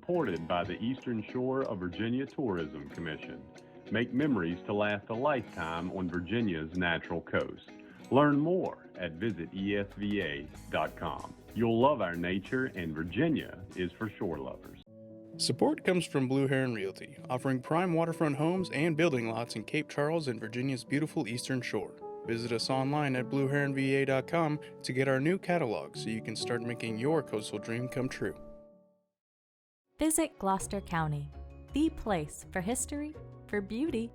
supported by the Eastern Shore of Virginia Tourism Commission. Make memories to last a lifetime on Virginia's natural coast. Learn more at visitesva.com. You'll love our nature, and Virginia is for shore lovers. Support comes from Blue Heron Realty, offering prime waterfront homes and building lots in Cape Charles and Virginia's beautiful Eastern Shore. Visit us online at blueheronva.com to get our new catalog so you can start making your coastal dream come true. Visit Gloucester County, the place for history, for beauty,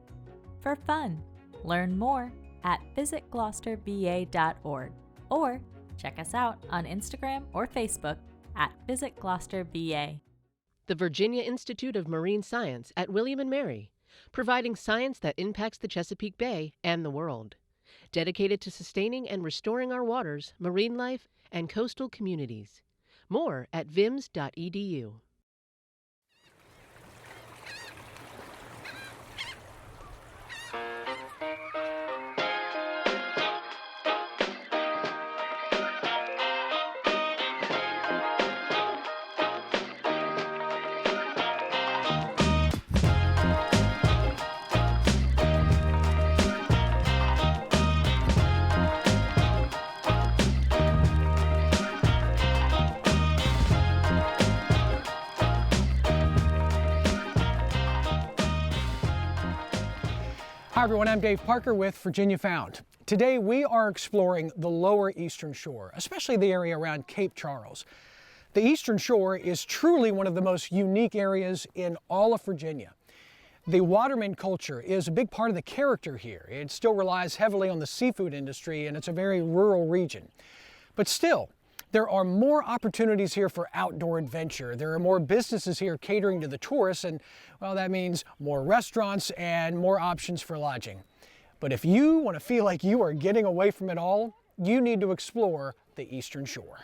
for fun. Learn more at visitgloucesterva.org or check us out on Instagram or Facebook at visitgloucesterva. The Virginia Institute of Marine Science at William & Mary, providing science that impacts the Chesapeake Bay and the world. Dedicated to sustaining and restoring our waters, marine life, and coastal communities. More at vims.edu. Hi everyone, I'm Dave Parker with Virginia Found. Today we are exploring the lower Eastern Shore, especially the area around Cape Charles. The Eastern Shore is truly one of the most unique areas in all of Virginia. The waterman culture is a big part of the character here. It still relies heavily on the seafood industry, and it's a very rural region. But still, there are more opportunities here for outdoor adventure. There are more businesses here catering to the tourists, and well, that means more restaurants and more options for lodging. But if you want to feel like you are getting away from it all, you need to explore the Eastern Shore.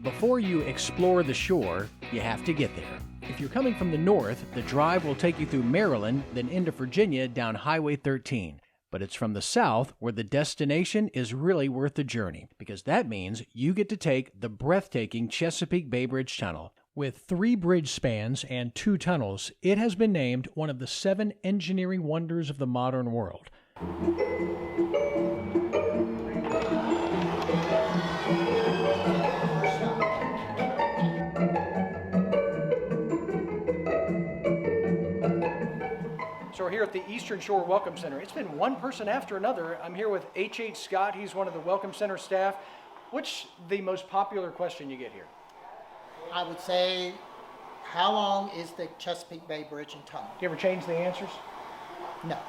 Before you explore the shore, you have to get there. If you're coming from the north, the drive will take you through Maryland, then into Virginia down Highway 13. But it's from the south where the destination is really worth the journey, because that means you get to take the breathtaking Chesapeake Bay Bridge Tunnel. With 3 bridge spans and 2 tunnels, it has been named one of the 7 engineering wonders of the modern world. So we're here at the Eastern Shore Welcome Center. It's been one person after another. I'm here with H.H. Scott. He's one of the Welcome Center staff. What's the most popular question you get here? I would say, how long is the Chesapeake Bay Bridge and Tunnel? Do you ever change the answers? No.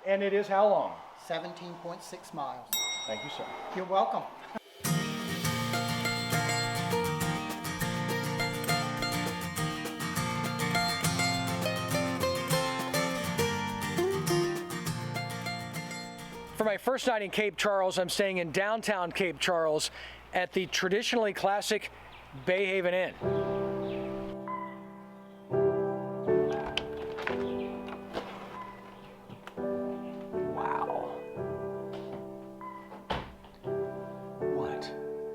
And it is how long? 17.6 miles. Thank you, sir. You're welcome. For my first night in Cape Charles, I'm staying in downtown Cape Charles at the traditionally classic Bay Haven Inn. Wow. What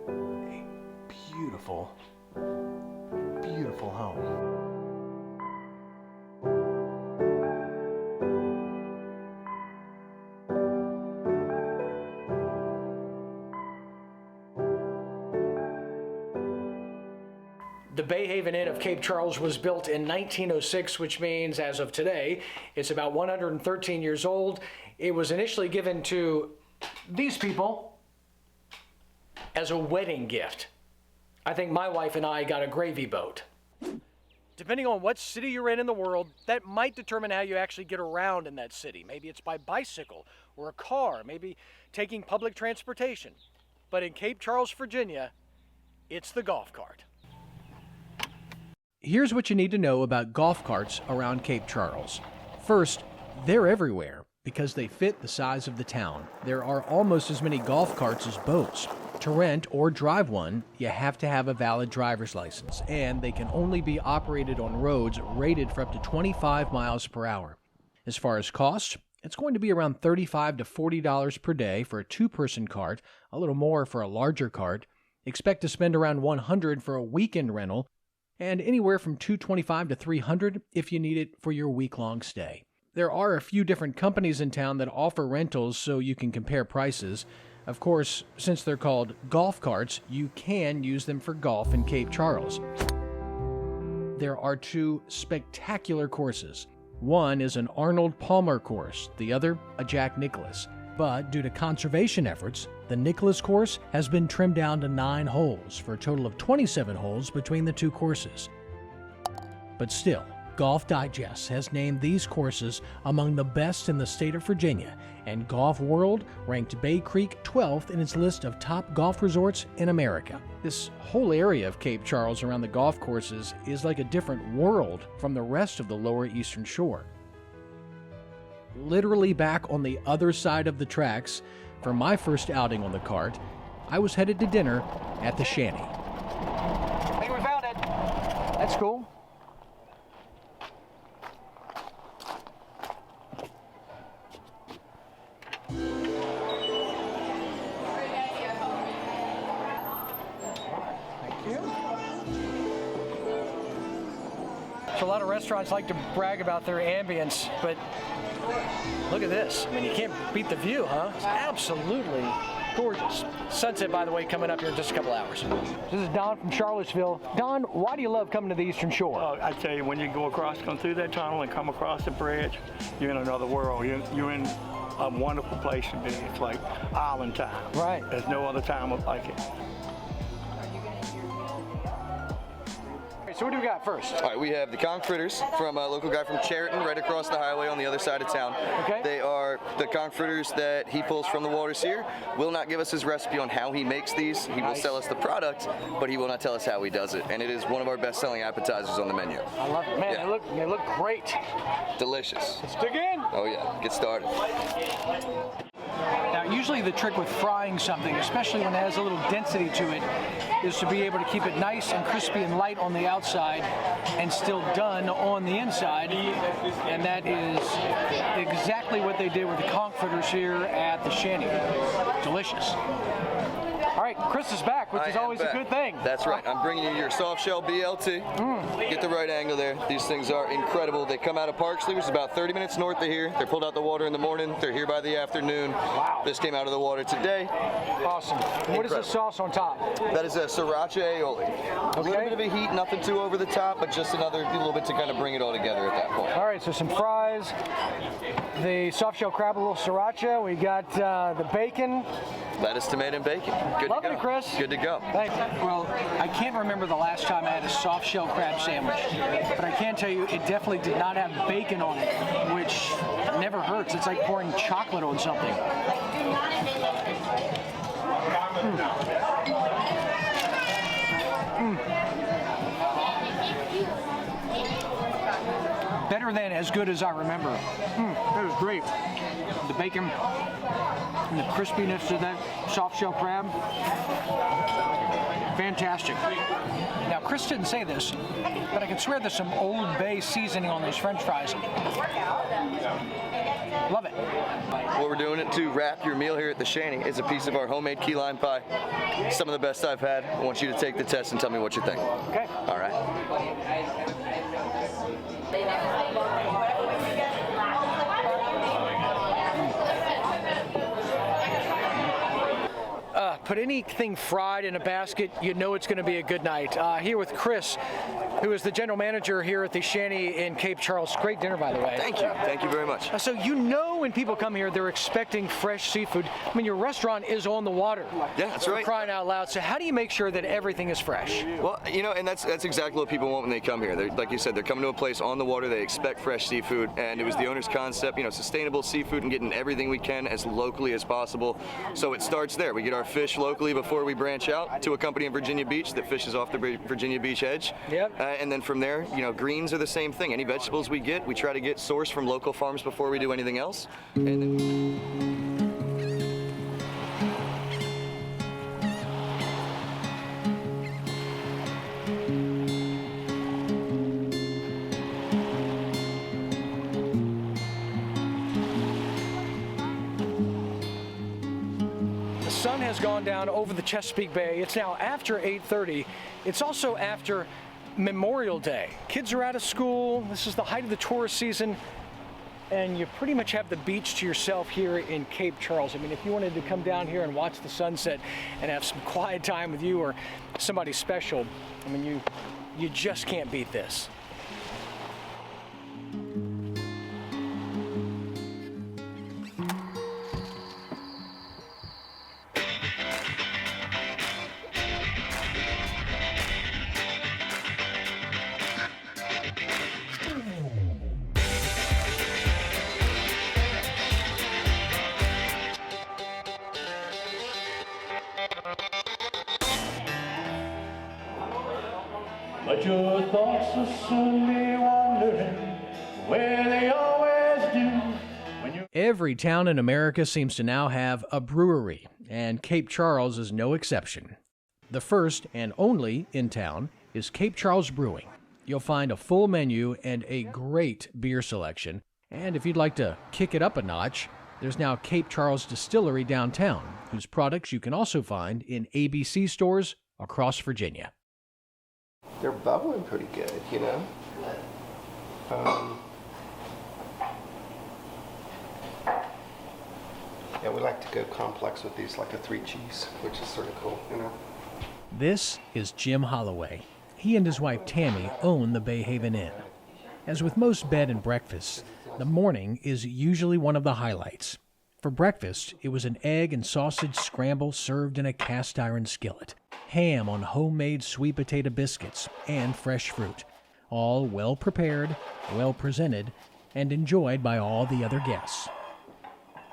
a beautiful, beautiful home. The Bay Haven Inn of Cape Charles was built in 1906, which means, as of today, it's about 113 years old. It was initially given to these people as a wedding gift. I think my wife and I got a gravy boat. Depending on what city you're in the world, that might determine how you actually get around in that city. Maybe it's by bicycle or a car, maybe taking public transportation. But in Cape Charles, Virginia, it's the golf cart. Here's what you need to know about golf carts around Cape Charles. First, they're everywhere because they fit the size of the town. There are almost as many golf carts as boats. To rent or drive one, you have to have a valid driver's license, and they can only be operated on roads rated for up to 25 miles per hour. As far as cost, it's going to be around $35 to $40 per day for a two-person cart, a little more for a larger cart. Expect to spend around $100 for a weekend rental, and anywhere from $225 to $300 if you need it for your week-long stay. There are a few different companies in town that offer rentals so you can compare prices. Of course, since they're called golf carts, you can use them for golf in Cape Charles. There are two spectacular courses. One is an Arnold Palmer course, the other a Jack Nicklaus. But due to conservation efforts, the Nicklaus course has been trimmed down to 9 holes for a total of 27 holes between the two courses. But still, Golf Digest has named these courses among the best in the state of Virginia, and Golf World ranked Bay Creek 12th in its list of top golf resorts in America. This whole area of Cape Charles around the golf courses is like a different world from the rest of the lower eastern shore. Literally back on the other side of the tracks, for my first outing on the cart, I was headed to dinner at the Shanty. I think we found it. That's cool. So a lot of restaurants like to brag about their ambience, but look at this. I mean, you can't beat the view, huh? It's absolutely gorgeous. Sunset, by the way, coming up here in just a couple hours. This is Don from Charlottesville. Don, why do you love coming to the Eastern Shore? Oh, I tell you, when you go through that tunnel and come across the bridge, you're in another world. You're in a wonderful place to be. It's like island time. Right. There's no other time like it. So what do we got first? All right, we have the conch fritters from a local guy from Cheriton, right across the highway on the other side of town. Okay. They are the conch fritters that he pulls from the waters here. Will not give us his recipe on how he makes these. He will sell us the product, but he will not tell us how he does it. And it is one of our best-selling appetizers on the menu. I love it. Man, Yeah. they look great. Delicious. Let's dig in. Oh yeah, get started. Now, usually the trick with frying something, especially when it has a little density to it, is to be able to keep it nice and crispy and light on the outside and still done on the inside. And that is exactly what they did with the conch fritters here at the Shanty. Delicious. All right, Chris is back, which is always a good thing. That's right. I'm bringing you your soft shell BLT. Get the right angle there. These things are incredible. They come out of Parksley, which is about 30 minutes north of here. They're pulled out the water in the morning. They're here by the afternoon. Wow. This came out of the water today. Awesome. What is the sauce on top? That is a sriracha aioli. A little bit of a heat, nothing too over the top, but just a little bit to kind of bring it all together at that point. All right, so some fries, the soft shell crab, a little sriracha. We got the bacon. Lettuce, tomato, and bacon. Good Loving to go. it, Chris. Good to go. Thanks. Well, I can't remember the last time I had a soft shell crab sandwich, but I can tell you it definitely did not have bacon on it, which never hurts. It's like pouring chocolate on something. Better than as good as I remember. That was great. The bacon and the crispiness of that soft shell crab. Fantastic. Now, Chris didn't say this, but I can swear there's some Old Bay seasoning on those French fries. Love it. What we're doing it to wrap your meal here at the Shanty is a piece of our homemade key lime pie. Some of the best I've had. I want you to take the test and tell me what you think. Okay. All right. Put anything fried in a basket, you know it's going to be a good night. Here with Chris, who is the general manager here at the Shanty in Cape Charles. Great dinner, by the way. Thank you. Thank you very much. So you know when people come here, they're expecting fresh seafood. I mean, your restaurant is on the water. Yeah, that's right. Crying out loud. So how do you make sure that everything is fresh? Well, you know, and that's exactly what people want when they come here. Like you said, they're coming to a place on the water. They expect fresh seafood, and it was the owner's concept, you know, sustainable seafood and getting everything we can as locally as possible. So it starts there. We get our fish locally before we branch out to a company in Virginia Beach that fishes off the Virginia Beach edge. Yep. And then from there, you know, greens are the same thing. Any vegetables we get, we try to get sourced from local farms before we do anything else. And then sun has gone down over the Chesapeake Bay. It's now after 8:30. It's also after Memorial Day. Kids are out of school. This is the height of the tourist season. And you pretty much have the beach to yourself here in Cape Charles. I mean, if you wanted to come down here and watch the sunset and have some quiet time with you or somebody special, I mean, you just can't beat this. But your thoughts will soon be wandering where they always do. Every town in America seems to now have a brewery, and Cape Charles is no exception. The first and only in town is Cape Charles Brewing. You'll find a full menu and a great beer selection. And if you'd like to kick it up a notch, there's now Cape Charles Distillery downtown, whose products you can also find in ABC stores across Virginia. They're bubbling pretty good, you know. Yeah, we like to go complex with these, like a 3 cheese, which is sort of cool, you know. This is Jim Holloway. He and his wife Tammy own the Bay Haven Inn. As with most bed and breakfasts, the morning is usually one of the highlights. For breakfast, it was an egg and sausage scramble served in a cast iron skillet, ham on homemade sweet potato biscuits, and fresh fruit, all well prepared, well presented, and enjoyed by all the other guests.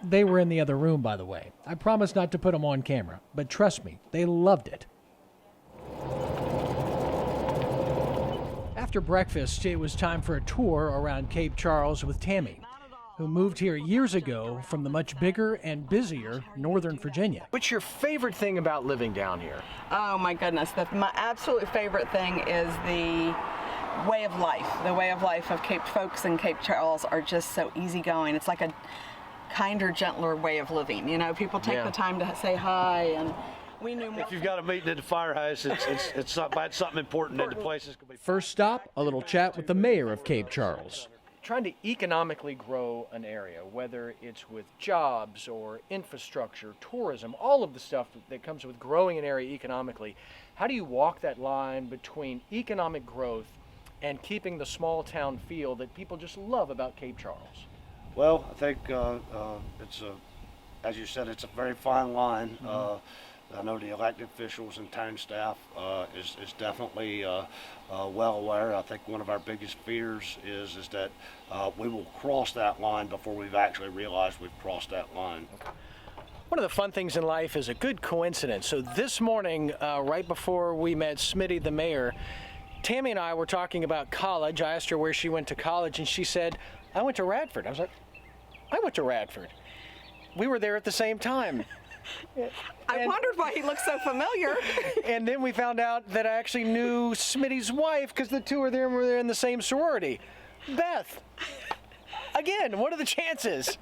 They were in the other room, by the way. I promised not to put them on camera, but trust me, they loved it. After breakfast, it was time for a tour around Cape Charles with Tammy, who moved here years ago from the much bigger and busier Northern Virginia. What's your favorite thing about living down here? Oh my goodness, my absolute favorite thing is the way of life. The way of life of Cape folks in Cape Charles are just so easygoing. It's like a kinder, gentler way of living. You know, people take the time to say hi, and we knew more. If you've got a meeting at the firehouse, it's something important in the place. First stop, a little chat with the mayor of Cape Charles. Trying to economically grow an area, whether it's with jobs or infrastructure, tourism, all of the stuff that comes with growing an area economically. How do you walk that line between economic growth and keeping the small town feel that people just love about Cape Charles? Well, I think as you said, it's a very fine line. I know the elected officials and town staff is definitely well aware. I think one of our biggest fears is that we will cross that line before we've actually realized we've crossed that line. One of the fun things in life is a good coincidence. So this morning, right before we met Smitty, the mayor, Tammy and I were talking about college. I asked her where she went to college, and she said, I went to Radford. I was like, I went to Radford. We were there at the same time. I wondered why he looked so familiar. And then we found out that I actually knew Smitty's wife because the two of them were there in the same sorority. Beth. Again, what are the chances?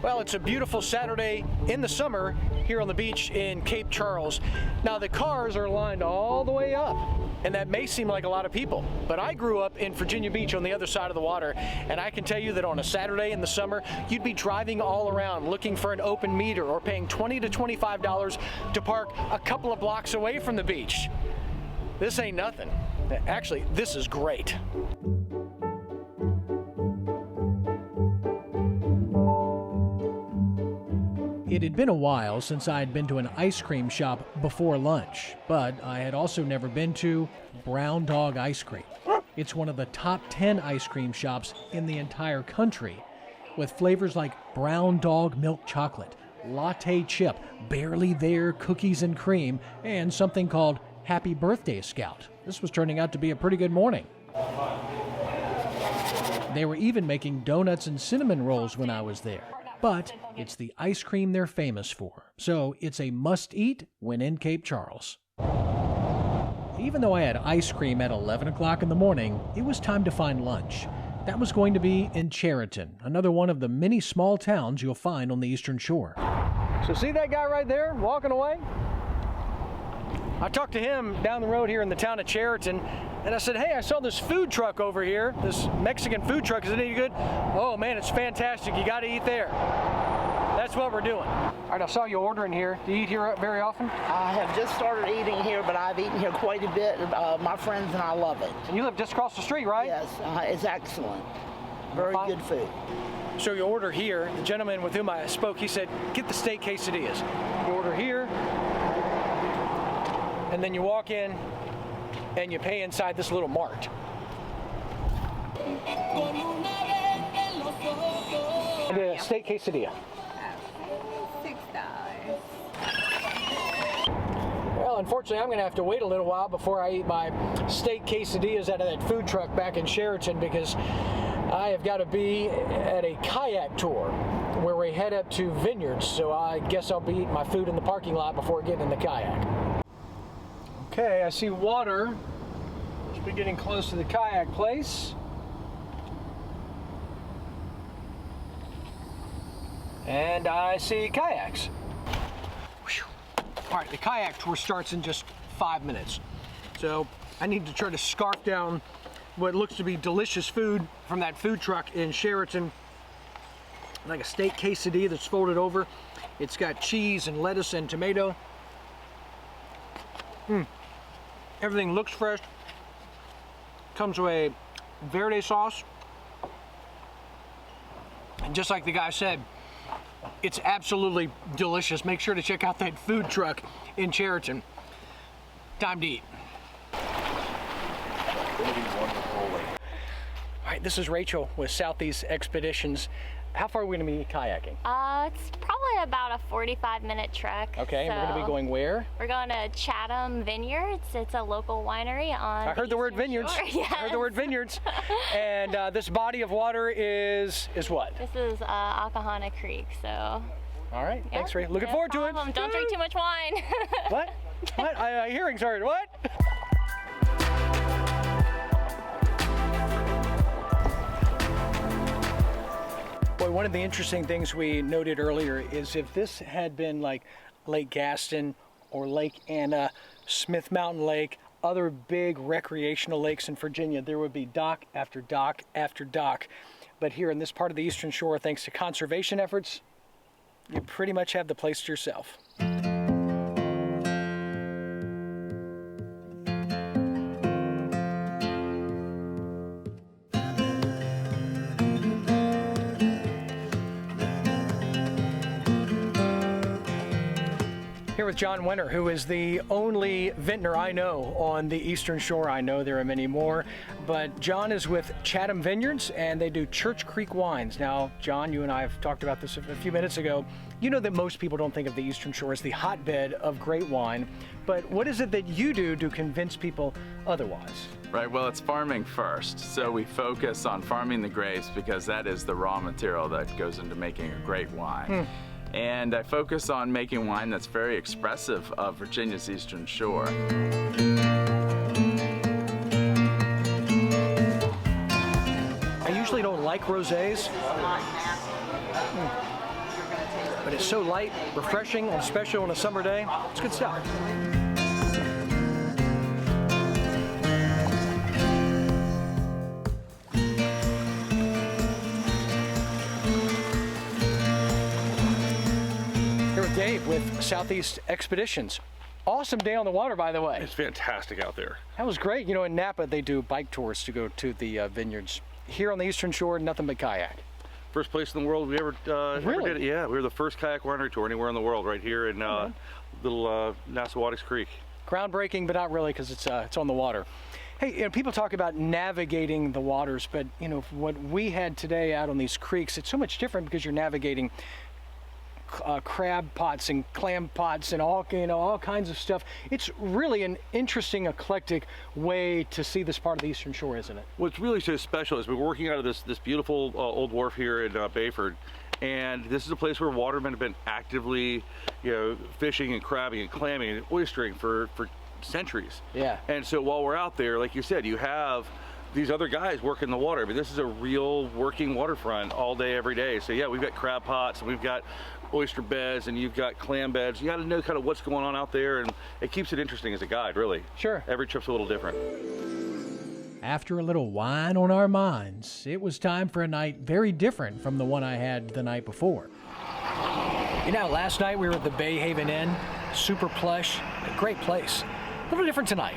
Well, it's a beautiful Saturday in the summer here on the beach in Cape Charles. Now, the cars are lined all the way up, and that may seem like a lot of people, but I grew up in Virginia Beach on the other side of the water, and I can tell you that on a Saturday in the summer, you'd be driving all around looking for an open meter or paying $20 to $25 to park a couple of blocks away from the beach. This ain't nothing. Actually, this is great. It had been a while since I had been to an ice cream shop before lunch, but I had also never been to Brown Dog Ice Cream. It's one of the top 10 ice cream shops in the entire country, with flavors like Brown Dog Milk Chocolate, Latte Chip, Barely There Cookies and Cream, and something called Happy Birthday Scout. This was turning out to be a pretty good morning. They were even making donuts and cinnamon rolls when I was there. But it's the ice cream they're famous for, so it's a must-eat when in Cape Charles. Even though I had ice cream at 11 o'clock in the morning, it was time to find lunch. That was going to be in Cheriton, another one of the many small towns you'll find on the Eastern Shore. So see that guy right there walking away? I talked to him down the road here in the town of Cheriton, and I said, hey, I saw this food truck over here, this Mexican food truck. Is it any good? Oh man, it's fantastic. You got to eat there. That's what we're doing. All right, I saw you ordering here. Do you eat here very often? I have just started eating here, but I've eaten here quite a bit. My friends and I love it. And you live just across the street, right? Yes, it's excellent. Very good food. So you order here. The gentleman with whom I spoke, he said, get the steak quesadillas. You order here, and then you walk in, and you pay inside this little mart. And a steak quesadilla. Well, unfortunately, I'm going to have to wait a little while before I eat my steak quesadillas out of that food truck back in Cheriton, because I have got to be at a kayak tour where we head up to vineyards. So I guess I'll be eating my food in the parking lot before getting in the kayak. Okay, I see water. Should be getting close to the kayak place. And I see kayaks. Whew. All right, the kayak tour starts in just 5 minutes. So I need to try to scarf down what looks to be delicious food from that food truck in Cheriton. Like a steak quesadilla that's folded over. It's got cheese and lettuce and tomato. Everything looks fresh. Comes with a verde sauce. And just like the guy said, it's absolutely delicious. Make sure to check out that food truck in Cheriton. Time to eat. All right, this is Rachel with Southeast Expeditions. How far are we going to be kayaking? It's probably about a 45-minute trek. Okay, and we're going to be going where? We're going to Chatham Vineyards. It's a local winery on I heard the word vineyards. Yes. I heard the word vineyards. And this body of water is what? This is Akahana Creek, so. All right, Yeah, thanks, Ray. Looking no forward problem. to it. Don't drink too much wine. What? What? Hearing started. What? Boy, one of the interesting things we noted earlier is if this had been like Lake Gaston or Lake Anna, Smith Mountain Lake, other big recreational lakes in Virginia, there would be dock after dock after dock. But here in this part of the Eastern Shore, thanks to conservation efforts, you pretty much have the place to yourself. Here with John Wenner, who is the only vintner I know on the Eastern Shore. I know there are many more, but John is with Chatham Vineyards, and they do Church Creek wines. Now, John, you and I have talked about this a few minutes ago. You know that most people don't think of the Eastern Shore as the hotbed of great wine, but what is it that you do to convince people otherwise? Right, well, it's farming first. So we focus on farming the grapes because that is the raw material that goes into making a great wine. And I focus on making wine that's very expressive of Virginia's Eastern Shore. I usually don't like rosés, but it's so light, refreshing, and especially on a summer day. It's good stuff. Dave with Southeast Expeditions. Awesome day on the water, by the way. It's fantastic out there. That was great. You know, in Napa, they do bike tours to go to the vineyards. Here on the Eastern Shore, nothing but kayak. First place in the world we ever did it. Yeah, we were the first kayak winery tour anywhere in the world, right here in little Nassawadox Creek. Groundbreaking, but not really, because it's on the water. Hey, you know, people talk about navigating the waters, but you know what we had today out on these creeks, it's so much different because you're navigating crab pots and clam pots and all kinds of stuff. It's really an interesting, eclectic way to see this part of the Eastern Shore, isn't it? What's really so special is we're working out of this beautiful old wharf here in Bayford, and this is a place where watermen have been actively, fishing and crabbing and clamming and oystering for centuries. Yeah. And so while we're out there, like you said, you have these other guys working the water. I mean, this is a real working waterfront all day, every day. So yeah, we've got crab pots, and we've got oyster beds, and you've got clam beds. You got to know kind of what's going on out there, and it keeps it interesting as a guide, really. Sure. Every trip's a little different. After a little wine on our minds, it was time for a night very different from the one I had the night before. You know, last night we were at the Bay Haven Inn, super plush, a great place. A little different tonight.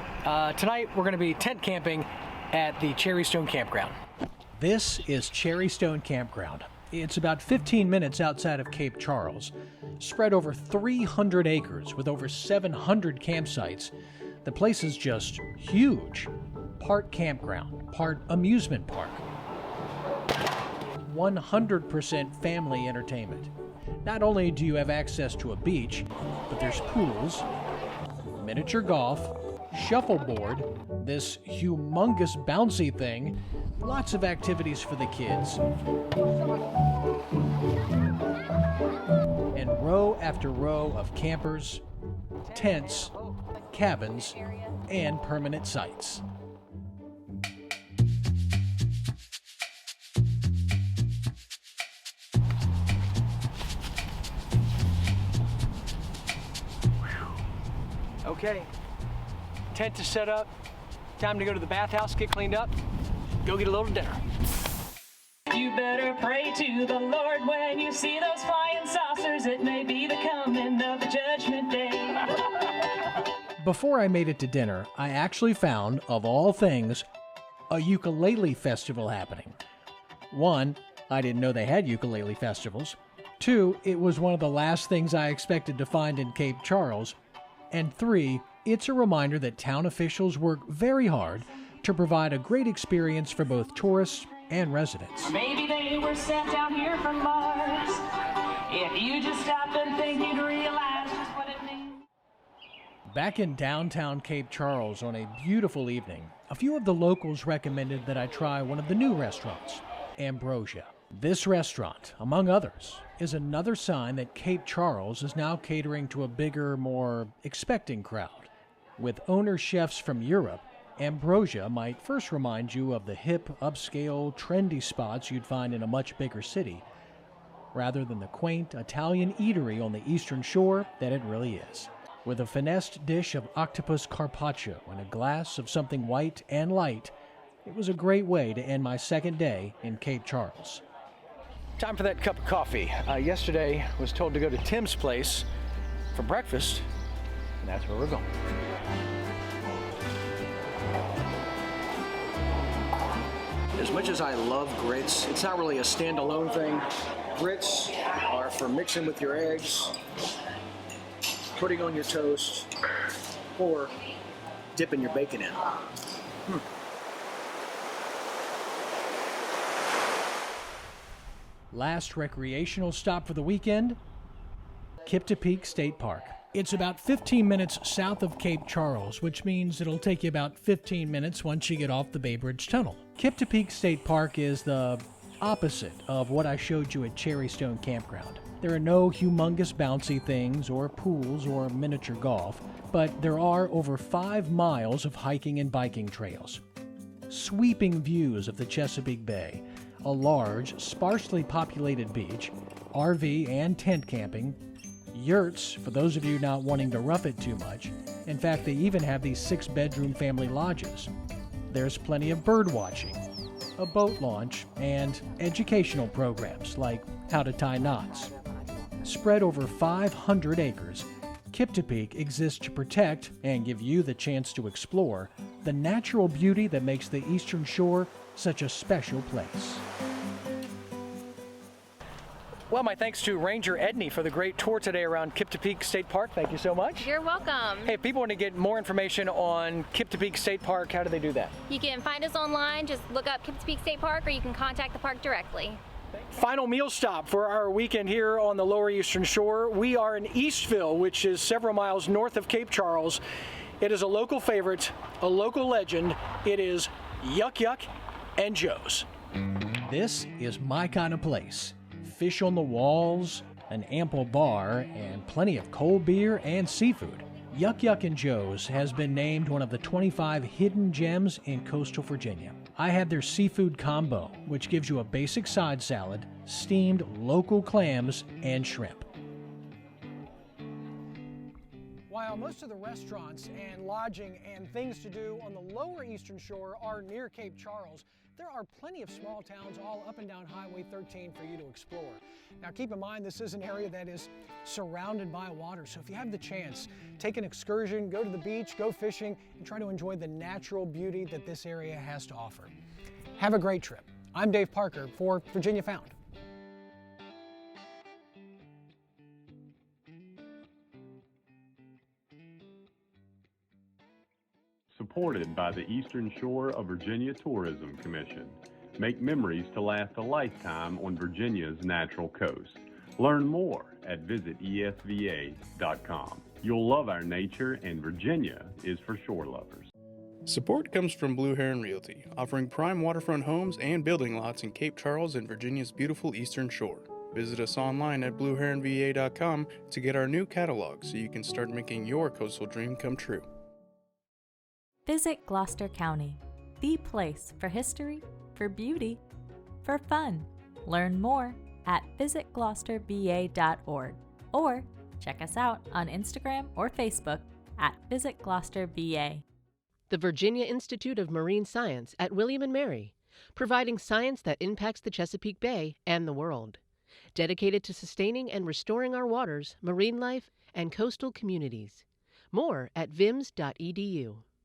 Tonight we're going to be tent camping at the Cherrystone Campground. This is Cherrystone Campground. It's about 15 minutes outside of Cape Charles, spread over 300 acres with over 700 campsites. The place is just huge. Part campground, part amusement park. 100% family entertainment. Not only do you have access to a beach, but there's pools, miniature golf, shuffleboard, this humongous bouncy thing, lots of activities for the kids, and row after row of campers, tents, cabins, and permanent sites. Okay, tent is set up. Time to go to the bathhouse, get cleaned up, go get a little dinner. You better pray to the Lord when you see those flying saucers. It may be the coming of the judgment day. Before I made it to dinner, I actually found, of all things, a ukulele festival happening. One, I didn't know they had ukulele festivals. Two, it was one of the last things I expected to find in Cape Charles. And three, it's a reminder that town officials work very hard to provide a great experience for both tourists and residents. Maybe they were sent down here from Mars. If you just stop and think, you'd realize just what it means. Back in downtown Cape Charles on a beautiful evening, a few of the locals recommended that I try one of the new restaurants, Ambrosia. This restaurant, among others, is another sign that Cape Charles is now catering to a bigger, more expecting crowd. With owner chefs from Europe, Ambrosia might first remind you of the hip, upscale, trendy spots you'd find in a much bigger city, rather than the quaint Italian eatery on the Eastern Shore that it really is. With a finessed dish of octopus carpaccio and a glass of something white and light, it was a great way to end my second day in Cape Charles. Time for that cup of coffee. Yesterday was told to go to Tim's place for breakfast, and that's where we're going. As much as I love grits, it's not really a standalone thing. Grits are for mixing with your eggs, putting on your toast, or dipping your bacon in. Last recreational stop for the weekend, Kiptopeke State Park. It's about 15 minutes south of Cape Charles, which means it'll take you about 15 minutes once you get off the Bay Bridge Tunnel. Kiptopeke State Park is the opposite of what I showed you at Cherrystone Campground. There are no humongous bouncy things or pools or miniature golf, but there are over 5 miles of hiking and biking trails. Sweeping views of the Chesapeake Bay, a large, sparsely populated beach, RV and tent camping, yurts for those of you not wanting to rough it too much. In fact, they even have these 6-bedroom family lodges. There's plenty of bird watching, a boat launch, and educational programs like how to tie knots. Spread over 500 acres, Kiptopeke exists to protect and give you the chance to explore the natural beauty that makes the Eastern Shore such a special place. Well, my thanks to Ranger Edney for the great tour today around Kiptopeke State Park. Thank you so much. You're welcome. Hey, if people want to get more information on Kiptopeke State Park, how do they do that? You can find us online, just look up Kiptopeke State Park, or you can contact the park directly. Final meal stop for our weekend here on the Lower Eastern Shore. We are in Eastville, which is several miles north of Cape Charles. It is a local favorite, a local legend. It is Yuk Yuk Joe's. This is my kind of place. Fish on the walls, an ample bar, and plenty of cold beer and seafood. Yuk Yuk Joe's has been named one of the 25 hidden gems in coastal Virginia. I had their seafood combo, which gives you a basic side salad, steamed local clams, and shrimp. While most of the restaurants and lodging and things to do on the lower eastern shore are near Cape Charles, there are plenty of small towns all up and down Highway 13 for you to explore. Now keep in mind, this is an area that is surrounded by water, so if you have the chance, take an excursion, go to the beach, go fishing, and try to enjoy the natural beauty that this area has to offer. Have a great trip. I'm Dave Parker for Virginia Found. Supported by the Eastern Shore of Virginia Tourism Commission. Make memories to last a lifetime on Virginia's natural coast. Learn more at visitesva.com. You'll love our nature, and Virginia is for shore lovers. Support comes from Blue Heron Realty, offering prime waterfront homes and building lots in Cape Charles and Virginia's beautiful Eastern Shore. Visit us online at blueheronva.com to get our new catalog so you can start making your coastal dream come true. Visit Gloucester County, the place for history, for beauty, for fun. Learn more at visitgloucesterva.org or check us out on Instagram or Facebook at visitgloucesterva. The Virginia Institute of Marine Science at William & Mary, providing science that impacts the Chesapeake Bay and the world. Dedicated to sustaining and restoring our waters, marine life, and coastal communities. More at vims.edu.